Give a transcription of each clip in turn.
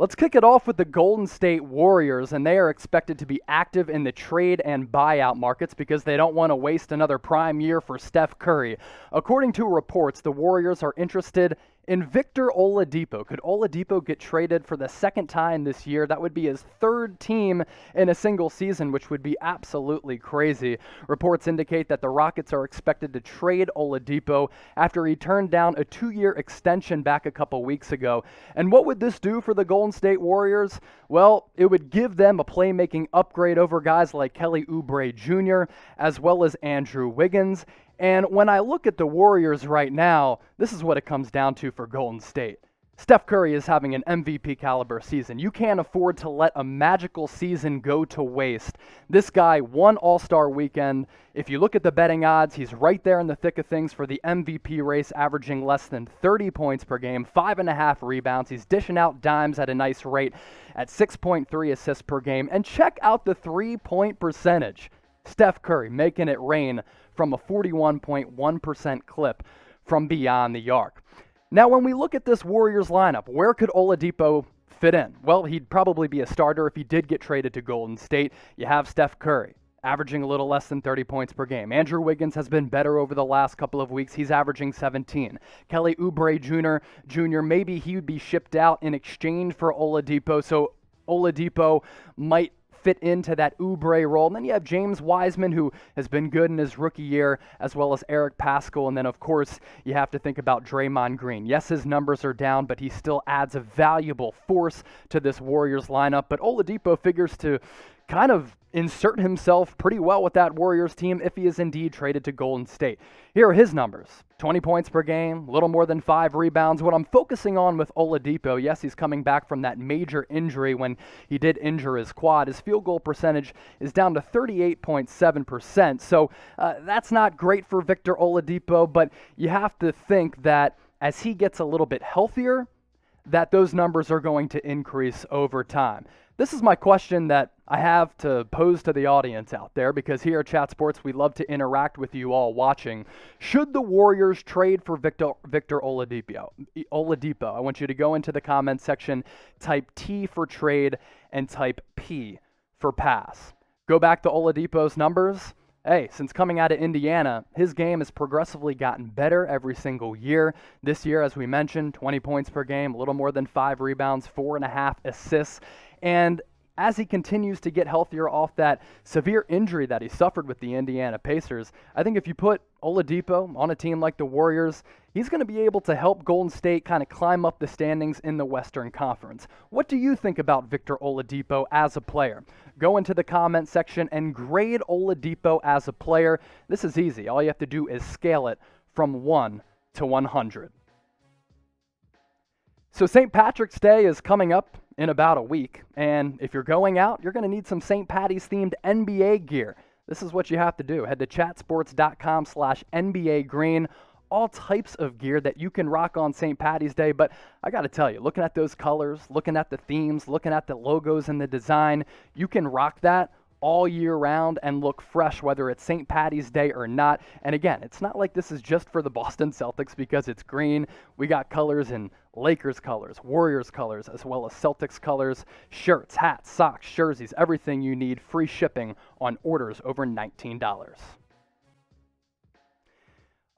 Let's kick it off with the Golden State Warriors, and they are expected to be active in the trade and buyout markets because they don't want to waste another prime year for Steph Curry. According to reports, the Warriors are interested in Victor Oladipo. Could Oladipo get traded for the second time this year? That would be his third team in a single season, which would be absolutely crazy. Reports indicate that the Rockets are expected to trade Oladipo after he turned down a 2-year extension back a couple weeks ago. And what would this do for the Golden State Warriors? Well, it would give them a playmaking upgrade over guys like Kelly Oubre Jr. as well as Andrew Wiggins. And when I look at the Warriors right now, this is what it comes down to for Golden State. Steph Curry is having an MVP caliber season. You can't afford to let a magical season go to waste. This guy won All-Star Weekend. If you look at the betting odds, he's right there in the thick of things for the MVP race, averaging less than 30 points per game, 5.5 rebounds. He's dishing out dimes at a nice rate at 6.3 assists per game. And check out the three-point percentage. Steph Curry making it rain from a 41.1% clip from beyond the arc. Now, when we look at this Warriors lineup, where could Oladipo fit in? Well, he'd probably be a starter if he did get traded to Golden State. You have Steph Curry, averaging a little less than 30 points per game. Andrew Wiggins has been better over the last couple of weeks. He's averaging 17. Kelly Oubre Jr., maybe he would be shipped out in exchange for Oladipo, so Oladipo might fit into that Oubre role. And then you have James Wiseman, who has been good in his rookie year, as well as Eric Paschall. And then, of course, you have to think about Draymond Green. Yes, his numbers are down, but he still adds a valuable force to this Warriors lineup. But Oladipo figures to kind of insert himself pretty well with that Warriors team if he is indeed traded to Golden State. Here are his numbers. 20 points per game, a little more than 5 rebounds. What I'm focusing on with Oladipo, yes, he's coming back from that major injury when he did injure his quad. His field goal percentage is down to 38.7%. So that's not great for Victor Oladipo, but you have to think that as he gets a little bit healthier, that those numbers are going to increase over time. This is my question that I have to pose to the audience out there, because here at Chat Sports, we love to interact with you all watching. Should the Warriors trade for Victor Oladipo? I want you to go into the comments section, type T for trade, and type P for pass. Go back to Oladipo's numbers. Hey, since coming out of Indiana, his game has progressively gotten better every single year. This year, as we mentioned, 20 points per game, a little more than 5 rebounds, 4.5 assists. And as he continues to get healthier off that severe injury that he suffered with the Indiana Pacers, I think if you put Oladipo on a team like the Warriors, he's going to be able to help Golden State kind of climb up the standings in the Western Conference. What do you think about Victor Oladipo as a player? Go into the comment section and grade Oladipo as a player. This is easy. All you have to do is scale it from 1 to 100. So St. Patrick's Day is coming up in about a week, and if you're going out, you're going to need some St. Patty's themed NBA gear. This is what you have to do. Head to chatsports.com/NBA green. All types of gear that you can rock on St. Patty's Day, but I got to tell you, looking at those colors, looking at the themes, looking at the logos and the design, you can rock that all year round and look fresh, whether it's St. Patty's Day or not. And again, it's not like this is just for the Boston Celtics because it's green. We got colors in Lakers colors, Warriors colors, as well as Celtics colors, shirts, hats, socks, jerseys, everything you need, free shipping on orders over $19.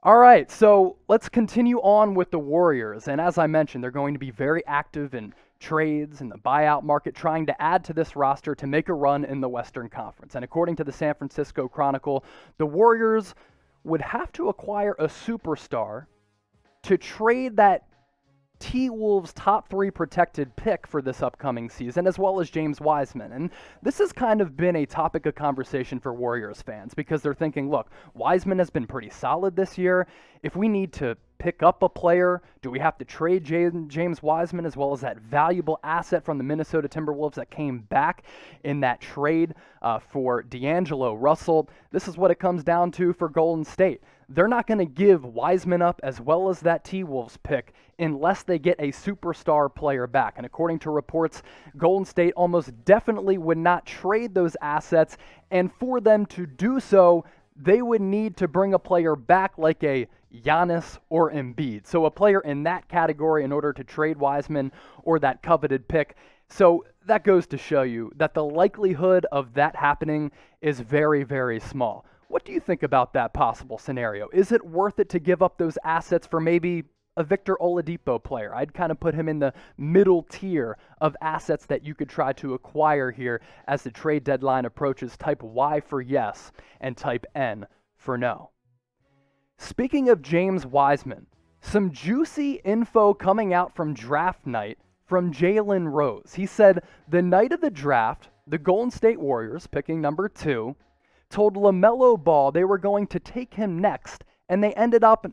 All right, so let's continue on with the Warriors. And as I mentioned, they're going to be very active in trades in the buyout market, trying to add to this roster to make a run in the Western Conference. And according to the San Francisco Chronicle, the Warriors would have to acquire a superstar to trade that T-Wolves top 3 protected pick for this upcoming season, as well as James Wiseman. And this has kind of been a topic of conversation for Warriors fans because they're thinking, look, Wiseman has been pretty solid this year. If we need to pick up a player, do we have to trade James Wiseman as well as that valuable asset from the Minnesota Timberwolves that came back in that trade for D'Angelo Russell? This is what it comes down to for Golden State. They're not going to give Wiseman up as well as that T-Wolves pick unless they get a superstar player back. And according to reports, Golden State almost definitely would not trade those assets. And for them to do so, they would need to bring a player back like a Giannis or Embiid. So a player in that category in order to trade Wiseman or that coveted pick. So that goes to show you that the likelihood of that happening is very, very small. What do you think about that possible scenario? Is it worth it to give up those assets for maybe a Victor Oladipo player? I'd kind of put him in the middle tier of assets that you could try to acquire here as the trade deadline approaches. Type Y for yes and type N for no. Speaking of James Wiseman, some juicy info coming out from draft night from Jalen Rose. He said the night of the draft, the Golden State Warriors, picking number 2, told LaMelo Ball they were going to take him next, and they ended up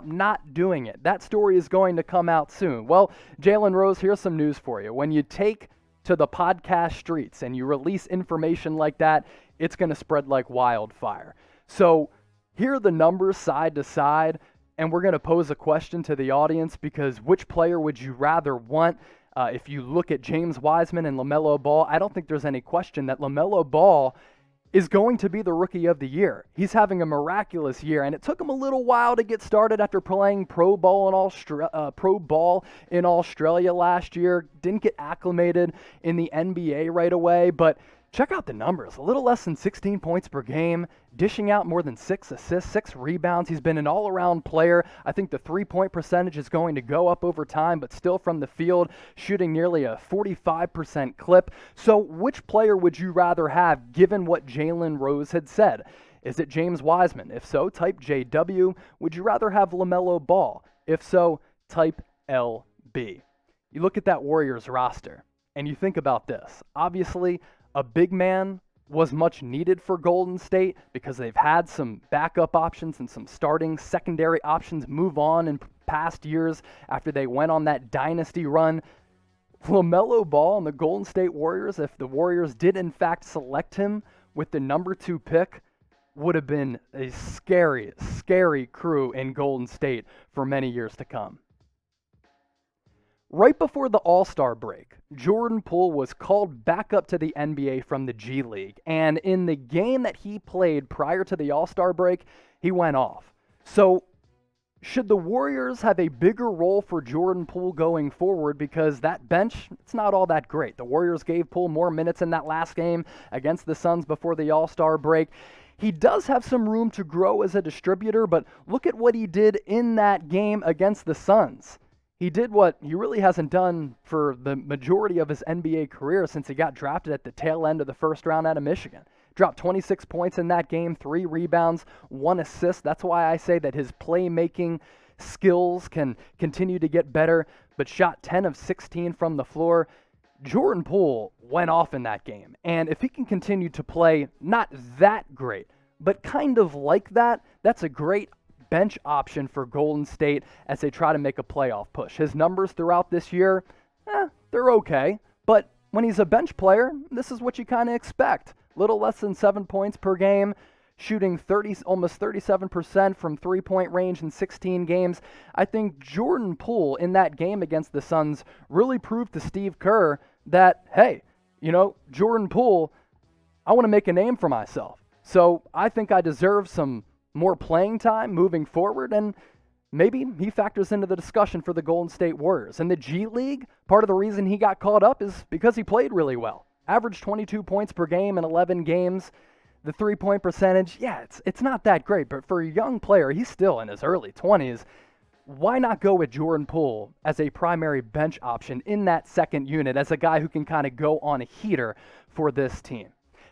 not doing it. That story is going to come out soon. Well, Jalen Rose, here's some news for you. When you take to the podcast streets and you release information like that, it's going to spread like wildfire. So here are the numbers side to side, and we're going to pose a question to the audience because which player would you rather want? If you look at James Wiseman and LaMelo Ball, I don't think there's any question that LaMelo Ball is going to be the Rookie of the Year. He's having a miraculous year, and it took him a little while to get started after playing pro ball in Australia last year. Didn't get acclimated in the NBA right away, but check out the numbers. A little less than 16 points per game, dishing out more than 6 assists, 6 rebounds. He's been an all-around player. I think the three-point percentage is going to go up over time, but still from the field, shooting nearly a 45% clip. So which player would you rather have, given what Jalen Rose had said? Is it James Wiseman? If so, type JW. Would you rather have LaMelo Ball? If so, type LB. You look at that Warriors roster, and you think about this. Obviously, a big man was much needed for Golden State because they've had some backup options and some starting secondary options move on in past years after they went on that dynasty run. LaMelo Ball and the Golden State Warriors, if the Warriors did in fact select him with the number 2 pick, would have been a scary, scary crew in Golden State for many years to come. Right before the All-Star break, Jordan Poole was called back up to the NBA from the G League, and in the game that he played prior to the All-Star break, he went off. So, should the Warriors have a bigger role for Jordan Poole going forward, because that bench, it's not all that great. The Warriors gave Poole more minutes in that last game against the Suns before the All-Star break. He does have some room to grow as a distributor, but look at what he did in that game against the Suns. He did what he really hasn't done for the majority of his NBA career since he got drafted at the tail end of the first round out of Michigan. Dropped 26 points in that game, 3 rebounds, 1 assist. That's why I say that his playmaking skills can continue to get better, but shot 10 of 16 from the floor. Jordan Poole went off in that game, and if he can continue to play not that great, but kind of like that, that's a great bench option for Golden State as they try to make a playoff push. His numbers throughout this year, they're okay, but when he's a bench player, this is what you kind of expect. Little less than 7 points per game, shooting almost 37% from three-point range in 16 games. I think Jordan Poole in that game against the Suns really proved to Steve Kerr that, hey, Jordan Poole, I want to make a name for myself. So I think I deserve some more playing time moving forward, and maybe he factors into the discussion for the Golden State Warriors. In the G League, part of the reason he got called up is because he played really well. Averaged 22 points per game in 11 games. The three-point percentage, it's not that great, but for a young player, he's still in his early 20s. Why not go with Jordan Poole as a primary bench option in that second unit as a guy who can kind of go on a heater for this team?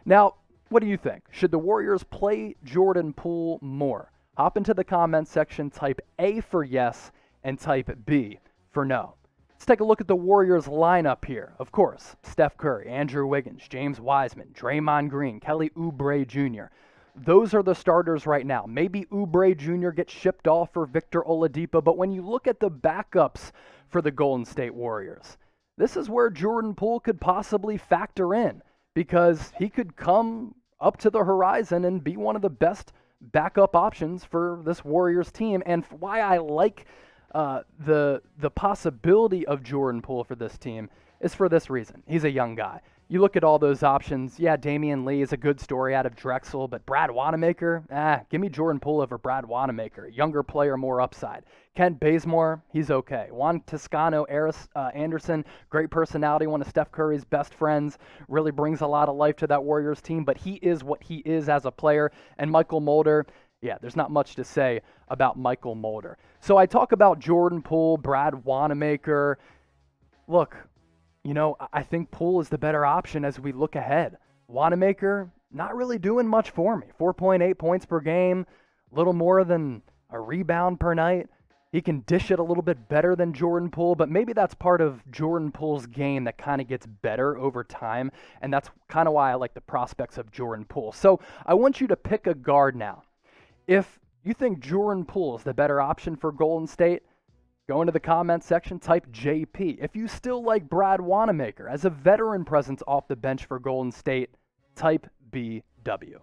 Now, what do you think? Should the Warriors play Jordan Poole more? Hop into the comments section, type A for yes, and type B for no. Let's take a look at the Warriors lineup here. Of course, Steph Curry, Andrew Wiggins, James Wiseman, Draymond Green, Kelly Oubre Jr. Those are the starters right now. Maybe Oubre Jr. gets shipped off for Victor Oladipo, but when you look at the backups for the Golden State Warriors, this is where Jordan Poole could possibly factor in, because he could come up to the horizon and be one of the best backup options for this Warriors team. And why I like the possibility of Jordan Poole for this team is for this reason. He's a young guy. You look at all those options. Yeah, Damian Lee is a good story out of Drexel, but Brad Wanamaker, give me Jordan Poole over Brad Wanamaker. Younger player, more upside. Kent Bazemore, he's okay. Juan Toscano Anderson, great personality, one of Steph Curry's best friends, really brings a lot of life to that Warriors team, but he is what he is as a player. And Michael Mulder, yeah, there's not much to say about Michael Mulder. So I talk about Jordan Poole, Brad Wanamaker. Look, I think Poole is the better option as we look ahead. Wanamaker, not really doing much for me. 4.8 points per game, a little more than a rebound per night. He can dish it a little bit better than Jordan Poole, but maybe that's part of Jordan Poole's game that kind of gets better over time, and that's kind of why I like the prospects of Jordan Poole. So I want you to pick a guard now. If you think Jordan Poole is the better option for Golden State, go into the comments section, type JP. If you still like Brad Wanamaker as a veteran presence off the bench for Golden State, type BW.